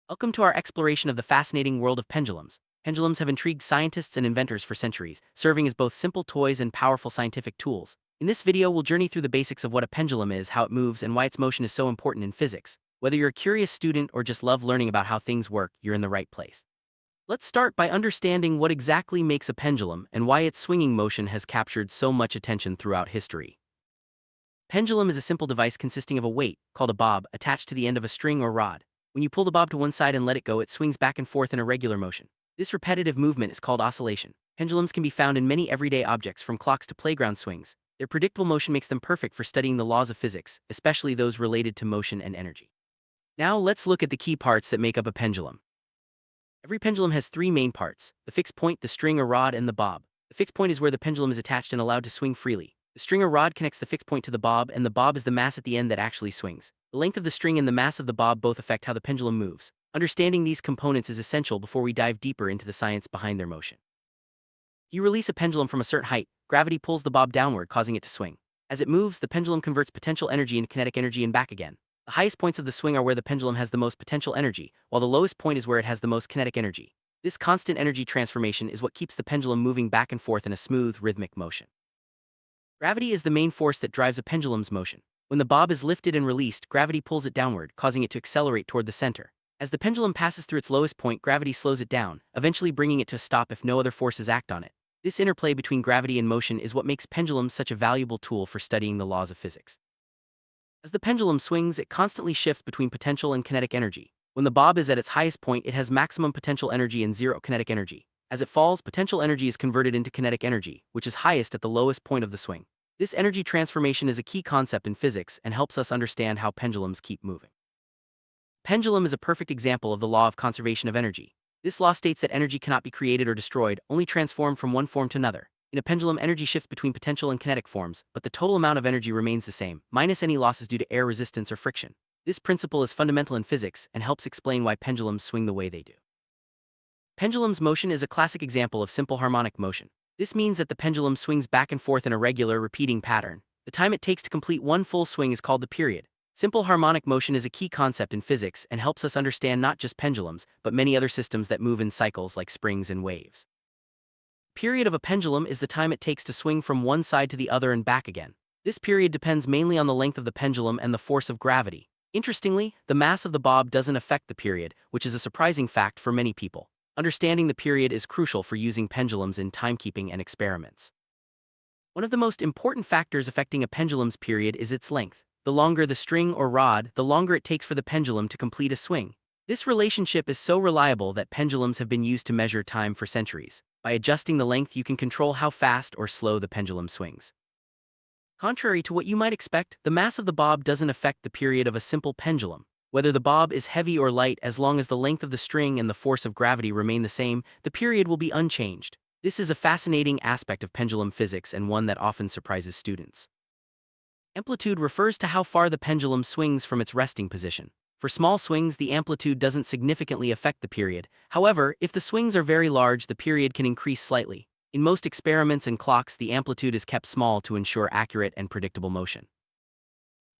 Welcome to our exploration of the fascinating world of pendulums. Pendulums have intrigued scientists and inventors for centuries, serving as both simple toys and powerful scientific tools. In this video, we'll journey through the basics of what a pendulum is, how it moves, and why its motion is so important in physics. Whether you're a curious student or just love learning about how things work, you're in the right place. Let's start by understanding what exactly makes a pendulum and why its swinging motion has captured so much attention throughout history. Pendulum is a simple device consisting of a weight, called a bob, attached to the end of a string or rod. When you pull the bob to one side and let it go, it swings back and forth in a regular motion. This repetitive movement is called oscillation. Pendulums can be found in many everyday objects, from clocks to playground swings. Their predictable motion makes them perfect for studying the laws of physics, especially those related to motion and energy. Now let's look at the key parts that make up a pendulum. Every pendulum has three main parts: the fixed point, the string or rod, and the bob. The fixed point is where the pendulum is attached and allowed to swing freely. The string or rod connects the fixed point to the bob, and the bob is the mass at the end that actually swings. The length of the string and the mass of the bob both affect how the pendulum moves. Understanding these components is essential before we dive deeper into the science behind their motion. You release a pendulum from a certain height, gravity pulls the bob downward, causing it to swing. As it moves, the pendulum converts potential energy into kinetic energy and back again. The highest points of the swing are where the pendulum has the most potential energy, while the lowest point is where it has the most kinetic energy. This constant energy transformation is what keeps the pendulum moving back and forth in a smooth, rhythmic motion. Gravity is the main force that drives a pendulum's motion. When the bob is lifted and released, gravity pulls it downward, causing it to accelerate toward the center. As the pendulum passes through its lowest point, gravity slows it down, eventually bringing it to a stop if no other forces act on it. This interplay between gravity and motion is what makes pendulums such a valuable tool for studying the laws of physics. As the pendulum swings, it constantly shifts between potential and kinetic energy. When the bob is at its highest point, it has maximum potential energy and zero kinetic energy. As it falls, potential energy is converted into kinetic energy, which is highest at the lowest point of the swing. This energy transformation is a key concept in physics and helps us understand how pendulums keep moving. Pendulum is a perfect example of the law of conservation of energy. This law states that energy cannot be created or destroyed, only transformed from one form to another. In a pendulum, energy shifts between potential and kinetic forms, but the total amount of energy remains the same, minus any losses due to air resistance or friction. This principle is fundamental in physics and helps explain why pendulums swing the way they do. Pendulum's motion is a classic example of simple harmonic motion. This means that the pendulum swings back and forth in a regular, repeating pattern. The time it takes to complete one full swing is called the period. Simple harmonic motion is a key concept in physics and helps us understand not just pendulums, but many other systems that move in cycles like springs and waves. Period of a pendulum is the time it takes to swing from one side to the other and back again. This period depends mainly on the length of the pendulum and the force of gravity. Interestingly, the mass of the bob doesn't affect the period, which is a surprising fact for many people. Understanding the period is crucial for using pendulums in timekeeping and experiments. One of the most important factors affecting a pendulum's period is its length. The longer the string or rod, the longer it takes for the pendulum to complete a swing. This relationship is so reliable that pendulums have been used to measure time for centuries. By adjusting the length, you can control how fast or slow the pendulum swings. Contrary to what you might expect, the mass of the bob doesn't affect the period of a simple pendulum. Whether the bob is heavy or light, as long as the length of the string and the force of gravity remain the same, the period will be unchanged. This is a fascinating aspect of pendulum physics and one that often surprises students. Amplitude refers to how far the pendulum swings from its resting position. For small swings, the amplitude doesn't significantly affect the period. However, if the swings are very large, the period can increase slightly. In most experiments and clocks, the amplitude is kept small to ensure accurate and predictable motion.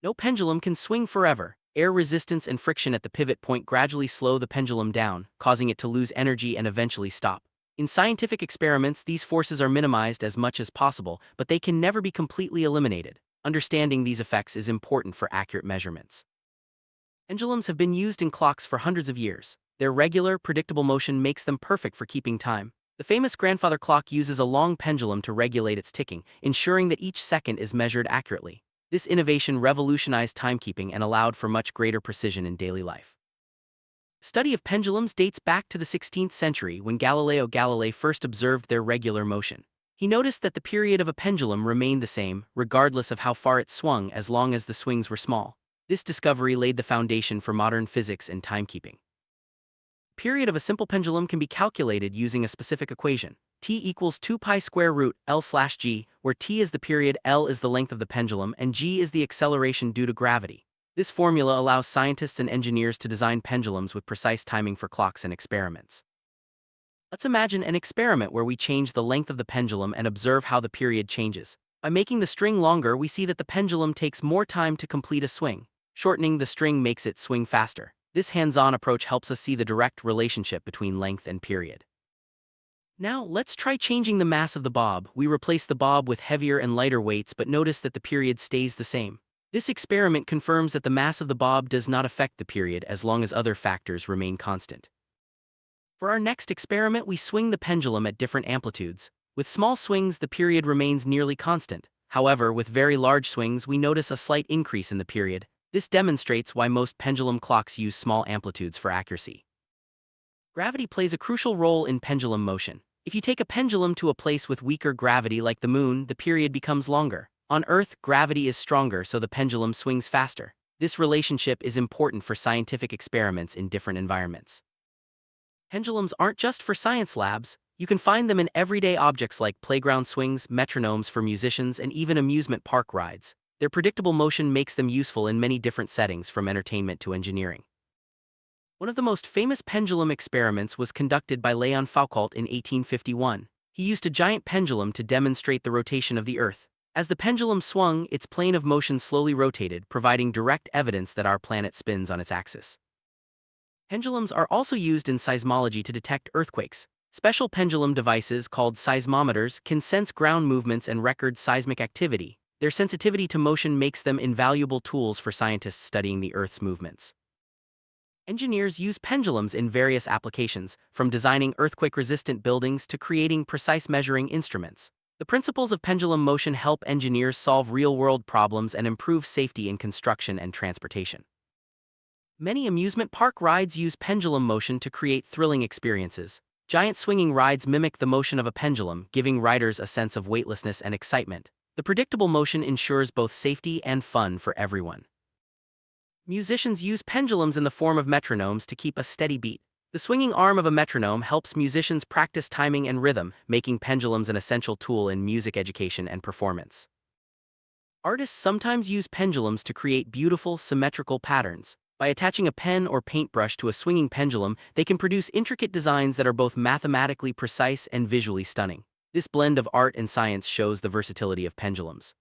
No pendulum can swing forever. Air resistance and friction at the pivot point gradually slow the pendulum down, causing it to lose energy and eventually stop. In scientific experiments, these forces are minimized as much as possible, but they can never be completely eliminated. Understanding these effects is important for accurate measurements. Pendulums have been used in clocks for hundreds of years. Their regular, predictable motion makes them perfect for keeping time. The famous grandfather clock uses a long pendulum to regulate its ticking, ensuring that each second is measured accurately. This innovation revolutionized timekeeping and allowed for much greater precision in daily life. Study of pendulums dates back to the 16th century when Galileo Galilei first observed their regular motion. He noticed that the period of a pendulum remained the same, regardless of how far it swung, as long as the swings were small. This discovery laid the foundation for modern physics and timekeeping. The period of a simple pendulum can be calculated using a specific equation. T equals 2 pi square root L/g, where T is the period, L is the length of the pendulum, and g is the acceleration due to gravity. This formula allows scientists and engineers to design pendulums with precise timing for clocks and experiments. Let's imagine an experiment where we change the length of the pendulum and observe how the period changes. By making the string longer, we see that the pendulum takes more time to complete a swing. Shortening the string makes it swing faster. This hands-on approach helps us see the direct relationship between length and period. Now, let's try changing the mass of the bob. We replace the bob with heavier and lighter weights but notice that the period stays the same. This experiment confirms that the mass of the bob does not affect the period as long as other factors remain constant. For our next experiment, we swing the pendulum at different amplitudes. With small swings, the period remains nearly constant. However, with very large swings, we notice a slight increase in the period. This demonstrates why most pendulum clocks use small amplitudes for accuracy. Gravity plays a crucial role in pendulum motion. If you take a pendulum to a place with weaker gravity like the moon, the period becomes longer. On Earth, gravity is stronger, so the pendulum swings faster. This relationship is important for scientific experiments in different environments. Pendulums aren't just for science labs. You can find them in everyday objects like playground swings, metronomes for musicians, and even amusement park rides. Their predictable motion makes them useful in many different settings, from entertainment to engineering. One of the most famous pendulum experiments was conducted by Léon Foucault in 1851. He used a giant pendulum to demonstrate the rotation of the Earth. As the pendulum swung, its plane of motion slowly rotated, providing direct evidence that our planet spins on its axis. Pendulums are also used in seismology to detect earthquakes. Special pendulum devices called seismometers can sense ground movements and record seismic activity. Their sensitivity to motion makes them invaluable tools for scientists studying the Earth's movements. Engineers use pendulums in various applications, from designing earthquake-resistant buildings to creating precise measuring instruments. The principles of pendulum motion help engineers solve real-world problems and improve safety in construction and transportation. Many amusement park rides use pendulum motion to create thrilling experiences. Giant swinging rides mimic the motion of a pendulum, giving riders a sense of weightlessness and excitement. The predictable motion ensures both safety and fun for everyone. Musicians use pendulums in the form of metronomes to keep a steady beat. The swinging arm of a metronome helps musicians practice timing and rhythm, making pendulums an essential tool in music education and performance. Artists sometimes use pendulums to create beautiful, symmetrical patterns. By attaching a pen or paintbrush to a swinging pendulum, they can produce intricate designs that are both mathematically precise and visually stunning. This blend of art and science shows the versatility of pendulums.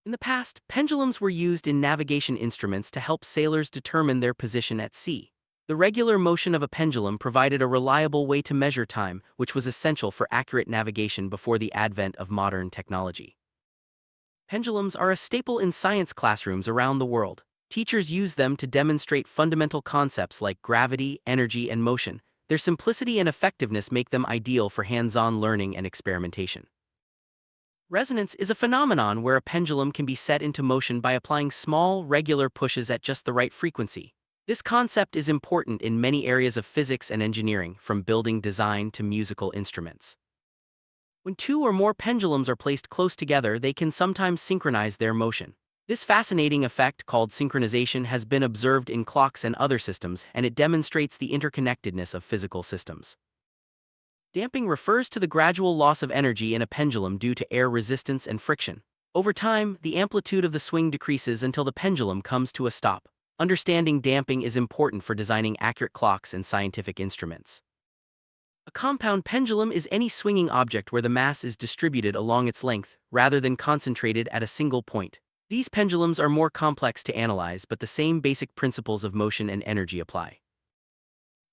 In the past, pendulums were used in navigation instruments to help sailors determine their position at sea. The regular motion of a pendulum provided a reliable way to measure time, which was essential for accurate navigation before the advent of modern technology. Pendulums are a staple in science classrooms around the world. Teachers use them to demonstrate fundamental concepts like gravity, energy, and motion. Their simplicity and effectiveness make them ideal for hands-on learning and experimentation. Resonance is a phenomenon where a pendulum can be set into motion by applying small, regular pushes at just the right frequency. This concept is important in many areas of physics and engineering, from building design to musical instruments. When two or more pendulums are placed close together, they can sometimes synchronize their motion. This fascinating effect, called synchronization, has been observed in clocks and other systems, and it demonstrates the interconnectedness of physical systems. Damping refers to the gradual loss of energy in a pendulum due to air resistance and friction. Over time, the amplitude of the swing decreases until the pendulum comes to a stop. Understanding damping is important for designing accurate clocks and scientific instruments. A compound pendulum is any swinging object where the mass is distributed along its length, rather than concentrated at a single point. These pendulums are more complex to analyze, but the same basic principles of motion and energy apply.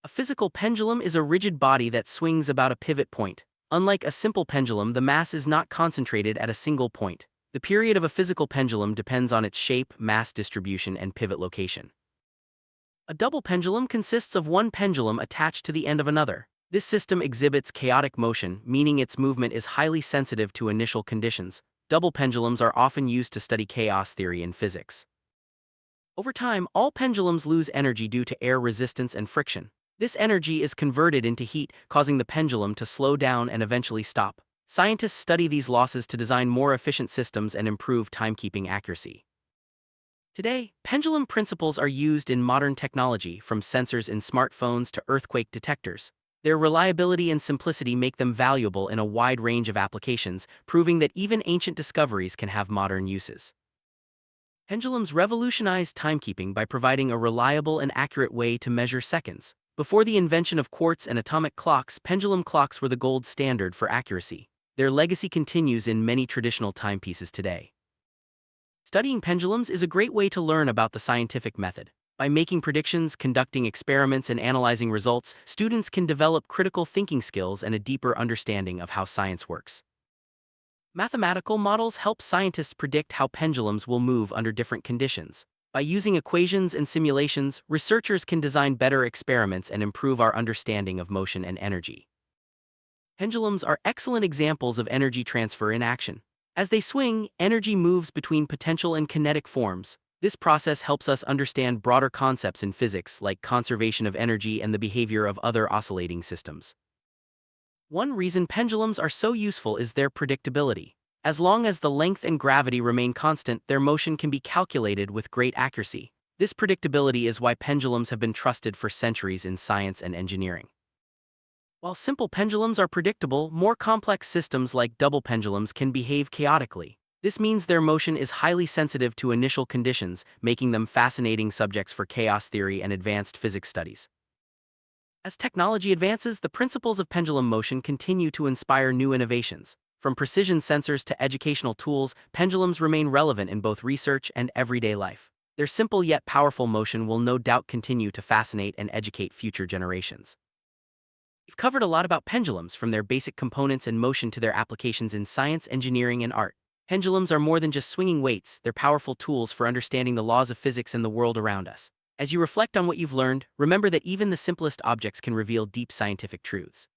A physical pendulum is a rigid body that swings about a pivot point. Unlike a simple pendulum, the mass is not concentrated at a single point. The period of a physical pendulum depends on its shape, mass distribution, and pivot location. A double pendulum consists of one pendulum attached to the end of another. This system exhibits chaotic motion, meaning its movement is highly sensitive to initial conditions. Double pendulums are often used to study chaos theory in physics. Over time, all pendulums lose energy due to air resistance and friction. This energy is converted into heat, causing the pendulum to slow down and eventually stop. Scientists study these losses to design more efficient systems and improve timekeeping accuracy. Today, pendulum principles are used in modern technology, from sensors in smartphones to earthquake detectors. Their reliability and simplicity make them valuable in a wide range of applications, proving that even ancient discoveries can have modern uses. Pendulums revolutionize timekeeping by providing a reliable and accurate way to measure seconds. Before the invention of quartz and atomic clocks, pendulum clocks were the gold standard for accuracy. Their legacy continues in many traditional timepieces today. Studying pendulums is a great way to learn about the scientific method. By making predictions, conducting experiments, and analyzing results, students can develop critical thinking skills and a deeper understanding of how science works. Mathematical models help scientists predict how pendulums will move under different conditions. By using equations and simulations, researchers can design better experiments and improve our understanding of motion and energy. Pendulums are excellent examples of energy transfer in action. As they swing, energy moves between potential and kinetic forms. This process helps us understand broader concepts in physics like conservation of energy and the behavior of other oscillating systems. One reason pendulums are so useful is their predictability. As long as the length and gravity remain constant, their motion can be calculated with great accuracy. This predictability is why pendulums have been trusted for centuries in science and engineering. While simple pendulums are predictable, more complex systems like double pendulums can behave chaotically. This means their motion is highly sensitive to initial conditions, making them fascinating subjects for chaos theory and advanced physics studies. As technology advances, the principles of pendulum motion continue to inspire new innovations. From precision sensors to educational tools, pendulums remain relevant in both research and everyday life. Their simple yet powerful motion will no doubt continue to fascinate and educate future generations. We've covered a lot about pendulums, from their basic components and motion to their applications in science, engineering, and art. Pendulums are more than just swinging weights, they're powerful tools for understanding the laws of physics and the world around us. As you reflect on what you've learned, remember that even the simplest objects can reveal deep scientific truths.